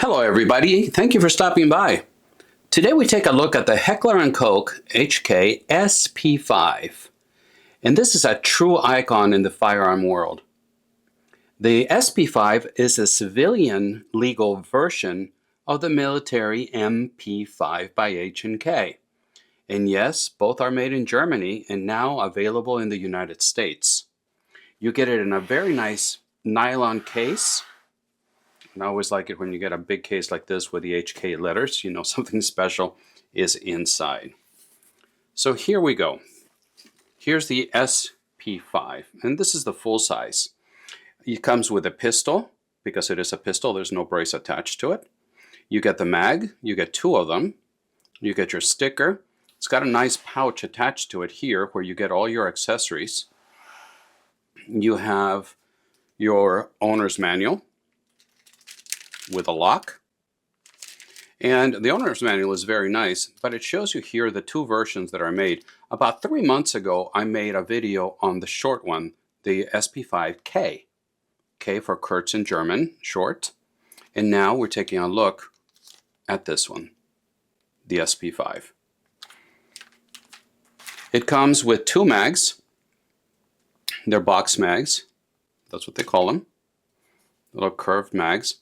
Hello everybody, thank you for stopping by. Today we take a look at the Heckler & Koch HK SP5. And this is a true icon in the firearm world. The SP5 is a civilian legal version of the military MP5 by H&K. And yes, both are made in Germany and now available in the United States. You get it in a very nice nylon case. And I always like it when you get a big case like this with the HK letters, you know something special is inside. So here we go. Here's the SP5, and this is the full size. It comes with a pistol, because it is a pistol, there's no brace attached to it. You get the mag, you get two of them. You get your sticker. It's got a nice pouch attached to it here where you get all your accessories. You have your owner's manual with a lock. And the owner's manual is very nice, but it shows you here the two versions that are made. About 3 months ago, I made a video on the short one, the SP5K. K for Kurz in German, short. And now we're taking a look at this one, the SP5. It comes with two mags. They're box mags. That's what they call them. Little curved mags.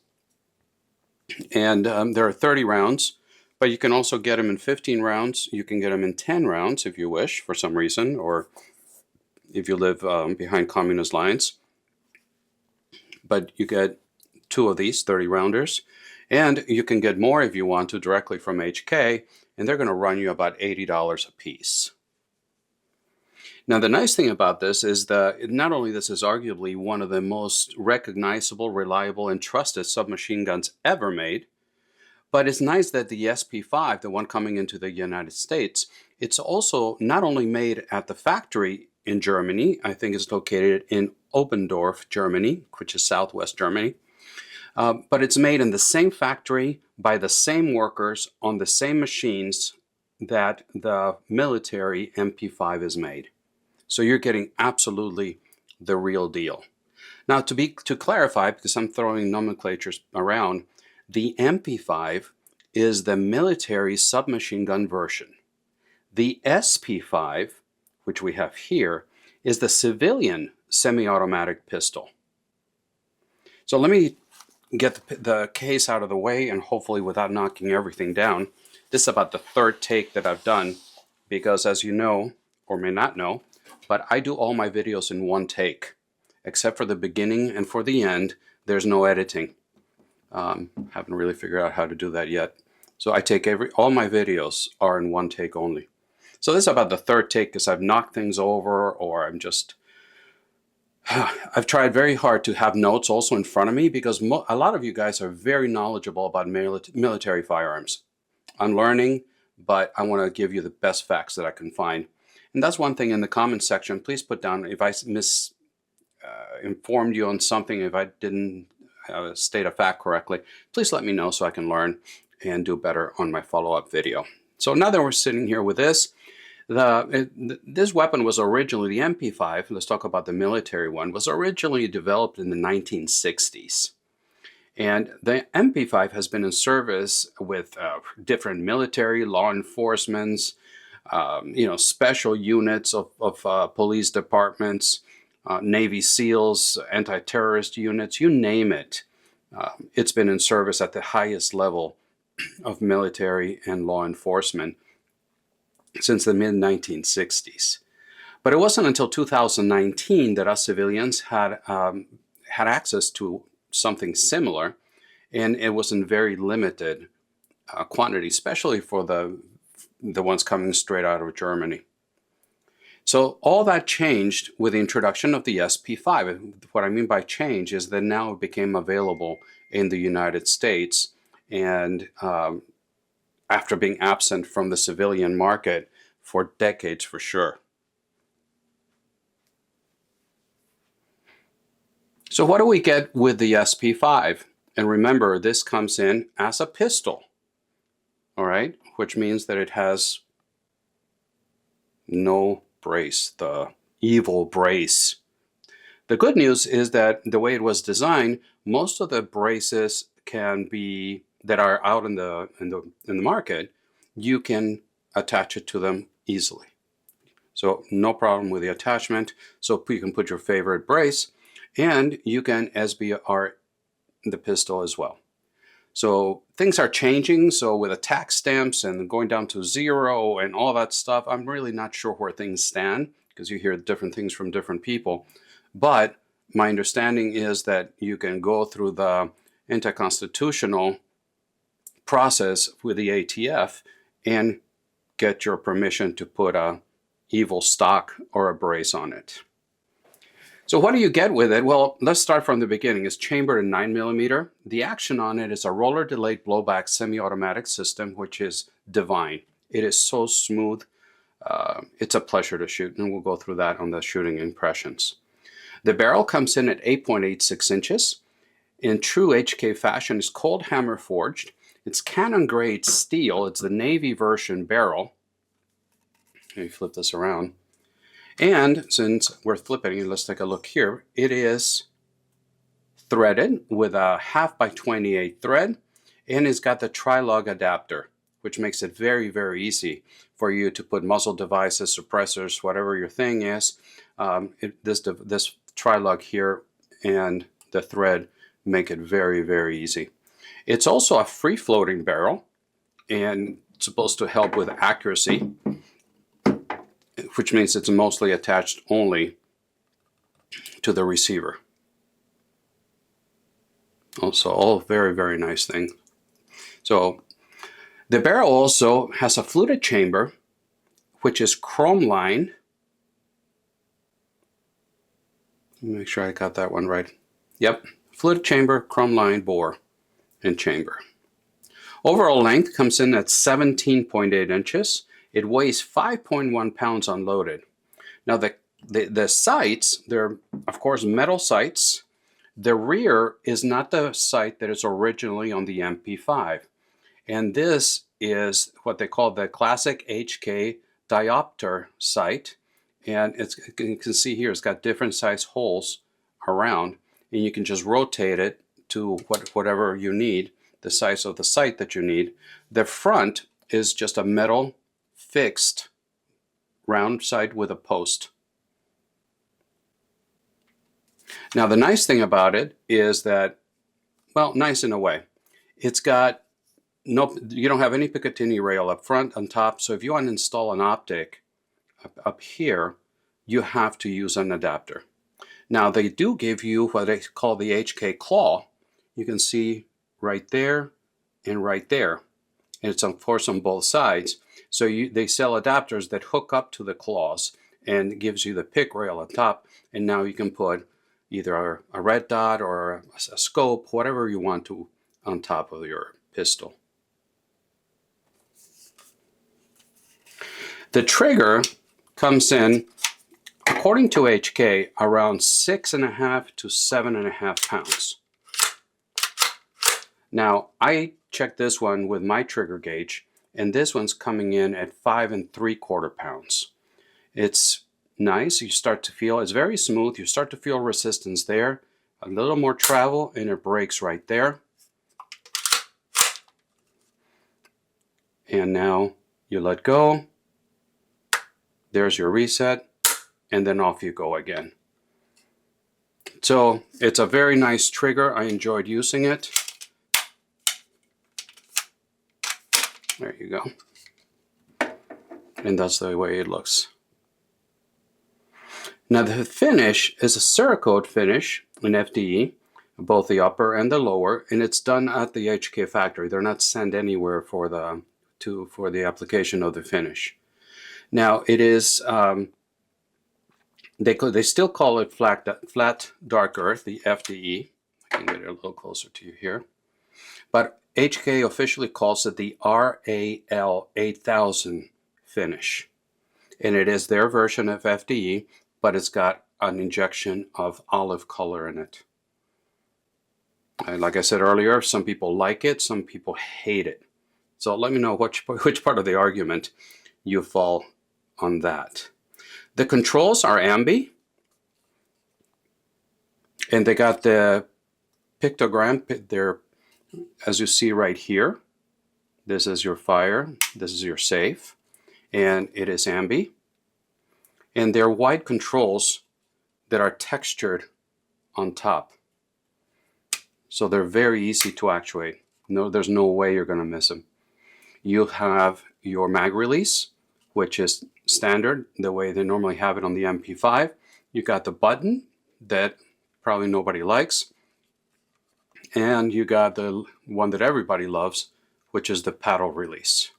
And there are 30 rounds, but you can also get them in 15 rounds. You can get them in 10 rounds if you wish, for some reason, or if you live behind communist lines. But you get two of these 30 rounders, and you can get more if you want to directly from HK, and they're going to run you about $80 a piece. Now, the nice thing about this is that not only this is arguably one of the most recognizable, reliable, and trusted submachine guns ever made, but it's nice that the SP5, the one coming into the United States, it's also not only made at the factory in Germany. I think it's located in Oberndorf, Germany, which is southwest Germany, but it's made in the same factory by the same workers on the same machines that the military MP5 is made. So you're getting absolutely the real deal. Now, to clarify, because I'm throwing nomenclatures around, the MP5 is the military submachine gun version. The SP5, which we have here, is the civilian semi-automatic pistol. So let me get the case out of the way, and hopefully without knocking everything down. This is about the third take that I've done, because as you know, or may not know, but I do all my videos in one take, except for the beginning and for the end, there's no editing. Haven't really figured out how to do that yet. So I take all my videos are in one take only. So this is about the third take because I've knocked things over, or I'm just, I've tried very hard to have notes also in front of me, because a lot of you guys are very knowledgeable about military firearms. I'm learning, but I want to give you the best facts that I can find. And that's one thing in the comments section. Please put down if I informed you on something, if I didn't state a fact correctly. Please let me know so I can learn and do better on my follow-up video. So now that we're sitting here with this, this weapon was originally, the MP5, let's talk about the military one, was originally developed in the 1960s. And the MP5 has been in service with different military, law enforcement, special units of police departments, Navy SEALs, anti-terrorist units, you name it. It's been in service at the highest level of military and law enforcement since the mid-1960s. But it wasn't until 2019 that us civilians had access to something similar, and it was in very limited quantity, especially for the ones coming straight out of Germany. So all that changed with the introduction of the SP5. What I mean by change is that now it became available in the United States, and after being absent from the civilian market for decades for sure. So what do we get with the SP5? And remember, this comes in as a pistol, all right? Which means that it has no brace, the evil brace. The good news is that the way it was designed, most of the braces can be that are out in the market, you can attach it to them easily. So no problem with the attachment. So you can put your favorite brace, and you can SBR the pistol as well. So things are changing. So with the tax stamps and going down to 0 and all that stuff, I'm really not sure where things stand, because you hear different things from different people. But my understanding is that you can go through the anti-constitutional process with the ATF and get your permission to put a evil stock or a brace on it. So what do you get with it? Well, let's start from the beginning. It's chambered in 9mm. The action on it is a roller delayed blowback semi-automatic system, which is divine. It is so smooth. It's a pleasure to shoot, and we'll go through that on the shooting impressions. The barrel comes in at 8.86 inches. In true HK fashion, it's cold hammer forged. It's cannon grade steel. It's the Navy version barrel. Let me flip this around. And since we're flipping it, let's take a look here. It is threaded with a 1/2x28 thread, and it's got the tri-lug adapter, which makes it very, very easy for you to put muzzle devices, suppressors, whatever your thing is. This tri-lug here and the thread make it very, very easy. It's also a free-floating barrel, and it's supposed to help with accuracy, which means it's mostly attached only to the receiver. Also, all very, very nice thing. So the barrel also has a fluted chamber, which is chrome lined. Let me make sure I got that one right. Yep, fluted chamber, chrome lined bore and chamber. Overall length comes in at 17.8 inches. It weighs 5.1 pounds unloaded. Now the sights, they're of course metal sights. The rear is not the sight that is originally on the MP5. And this is what they call the classic HK diopter sight. And you can see here, it's got different size holes around, and you can just rotate it to whatever you need, the size of the sight that you need. The front is just a metal fixed round sight with a post. Now the nice thing about it is that, well, nice in a way, it's got you don't have any Picatinny rail up front on top, so if you want to install an optic up here, you have to use an adapter. Now they do give you what they call the HK claw. You can see right there and right there, and it's of course on both sides. So they sell adapters that hook up to the claws and gives you the pick rail on top, and now you can put either a red dot or a scope, whatever you want to, on top of your pistol. The trigger comes in, according to HK, around 6.5 to 7.5 pounds. Now I checked this one with my trigger gauge, and this one's coming in at 5 3/4 pounds. It's nice. You start to feel, it's very smooth. You start to feel resistance there. A little more travel and it breaks right there. And now you let go. There's your reset, and then off you go again. So it's a very nice trigger. I enjoyed using it. There you go. And that's the way it looks. Now the finish is a Cerakote finish in FDE, both the upper and the lower, and it's done at the HK factory. They're not sent anywhere for the application of the finish. Now it is, they still call it flat dark earth, the FDE. I can get it a little closer to you here. But HK officially calls it the RAL 8000 finish. And it is their version of FDE, but it's got an injection of olive color in it. And like I said earlier, some people like it, some people hate it. So let me know which part of the argument you fall on that. The controls are ambi, and they got the pictogram, their as you see right here, this is your fire, this is your safe, and it is ambi. And they're wide controls that are textured on top. So they're very easy to actuate. No, there's no way you're going to miss them. You have your mag release, which is standard, the way they normally have it on the MP5. You got the button that probably nobody likes. And you got the one that everybody loves, which is the paddle release.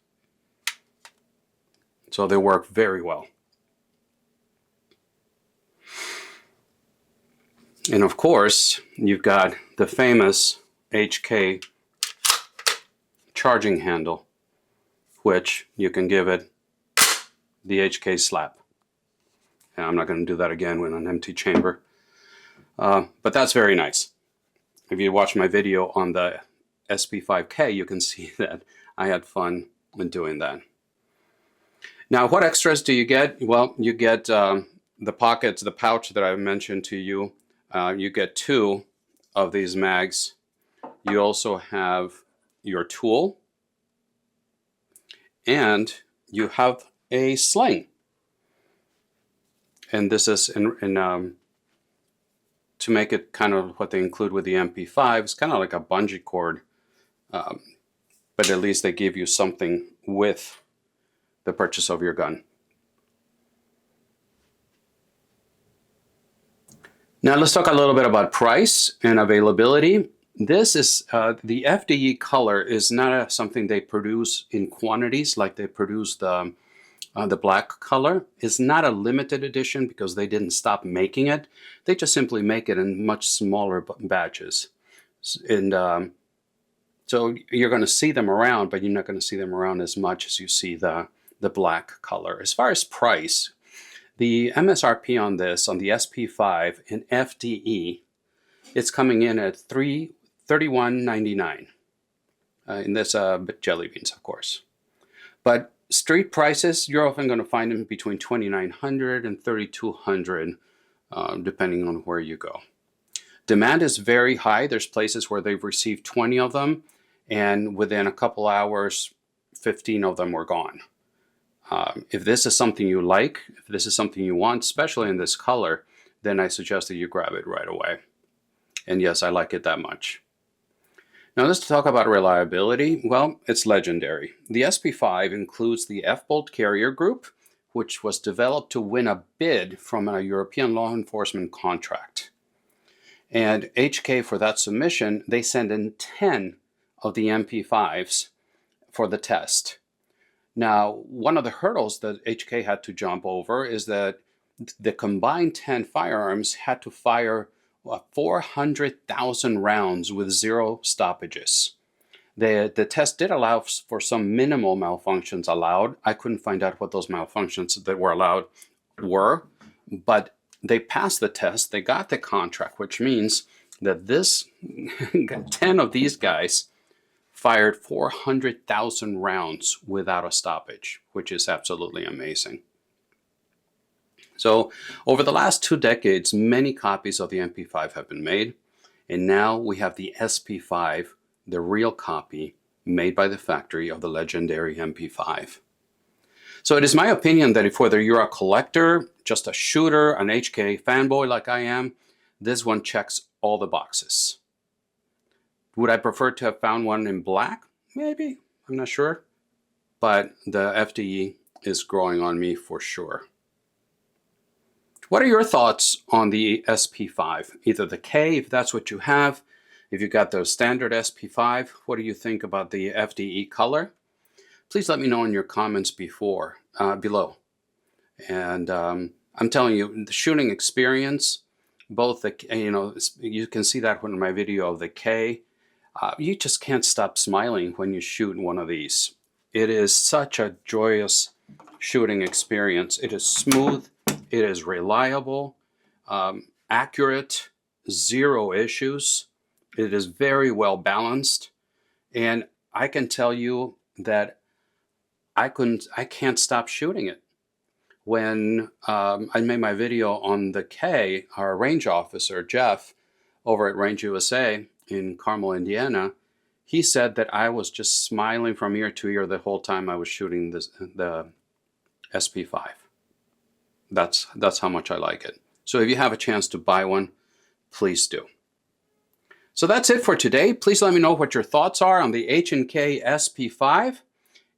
So they work very well. And of course, you've got the famous HK charging handle, which you can give it the HK slap. And I'm not going to do that again with an empty chamber. But that's very nice. If you watch my video on the SP5K, you can see that I had fun in doing that. Now, what extras do you get? Well, you get the pockets, the pouch that I mentioned to you. You get 2 of these mags. You also have your tool. And you have a sling. And this is to make it kind of what they include with the MP5. It's kind of like a bungee cord. But at least they give you something with the purchase of your gun. Now let's talk a little bit about price and availability. This is the FDE color is not something they produce in quantities like they produce the black color. It's not a limited edition because they didn't stop making it. They just simply make it in much smaller batches. And so you're going to see them around, but you're not going to see them around as much as you see the black color. As far as price, the MSRP on this, on the SP5 in FDE, it's coming in at $31.99. And that's jelly beans, of course. But street prices, you're often going to find them between $2,900 and $3,200, depending on where you go. Demand is very high. There's places where they've received 20 of them, and within a couple hours, 15 of them were gone. If this is something you like, if this is something you want, especially in this color, then I suggest that you grab it right away. And yes, I like it that much. Now let's talk about reliability. Well, it's legendary. The SP5 includes the F-Bolt carrier group, which was developed to win a bid from a European law enforcement contract. And HK, for that submission, they sent in 10 of the MP5s for the test. Now, one of the hurdles that HK had to jump over is that the combined 10 firearms had to fire 400,000 rounds with 0 stoppages. The test did allow for some minimal malfunctions allowed. I couldn't find out what those malfunctions that were allowed were, but they passed the test. They got the contract, which means that this 10 of these guys fired 400,000 rounds without a stoppage, which is absolutely amazing. So over the last 2 decades, many copies of the MP5 have been made, and now we have the SP5, the real copy made by the factory of the legendary MP5. So it is my opinion that if whether you're a collector, just a shooter, an HK fanboy like I am, this one checks all the boxes. Would I prefer to have found one in black? Maybe, I'm not sure. But the FDE is growing on me for sure. What are your thoughts on the SP5? Either the K, if that's what you have. If you got the standard SP5, what do you think about the FDE color? Please let me know in your comments below. And I'm telling you, the shooting experience, both the, you can see that in my video of the K. You just can't stop smiling when you shoot one of these. It is such a joyous shooting experience. It is smooth, it is reliable, accurate, 0 issues. It is very well balanced, and I can tell you that I can't stop shooting it. When I made my video on the K, our range officer, Jeff, over at Range USA in Carmel, Indiana, He said that I was just smiling from ear to ear the whole time I was shooting the SP5. That's how much I like it. So if you have a chance to buy one, please do. So that's it for today. Please let me know what your thoughts are on the H&K SP5.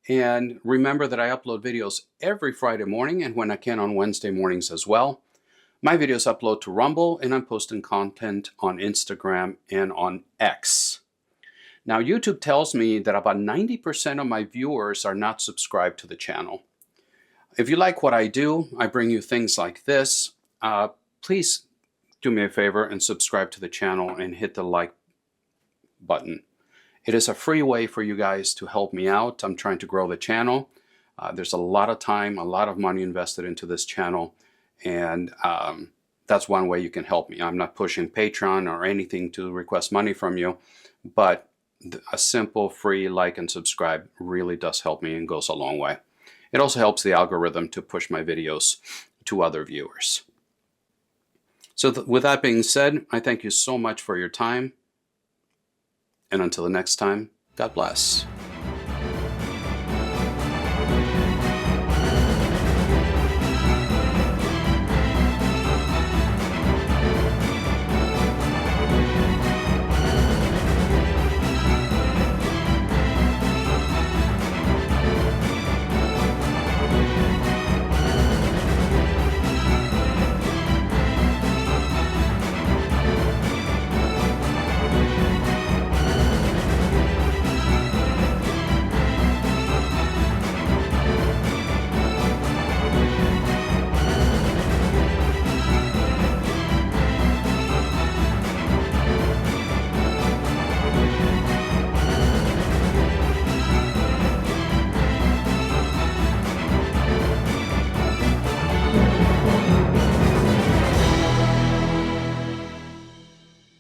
And remember that I upload videos every Friday morning and when I can on Wednesday mornings as well. My videos upload to Rumble, and I'm posting content on Instagram and on X. Now, YouTube tells me that about 90% of my viewers are not subscribed to the channel. If you like what I do, I bring you things like this. Please do me a favor and subscribe to the channel and hit the like button. It is a free way for you guys to help me out. I'm trying to grow the channel. There's a lot of time, a lot of money invested into this channel, and that's one way you can help me. I'm not pushing Patreon or anything to request money from you, but a simple free like and subscribe really does help me and goes a long way. It also helps the algorithm to push my videos to other viewers. So with that being said, I thank you so much for your time. And until the next time, God bless.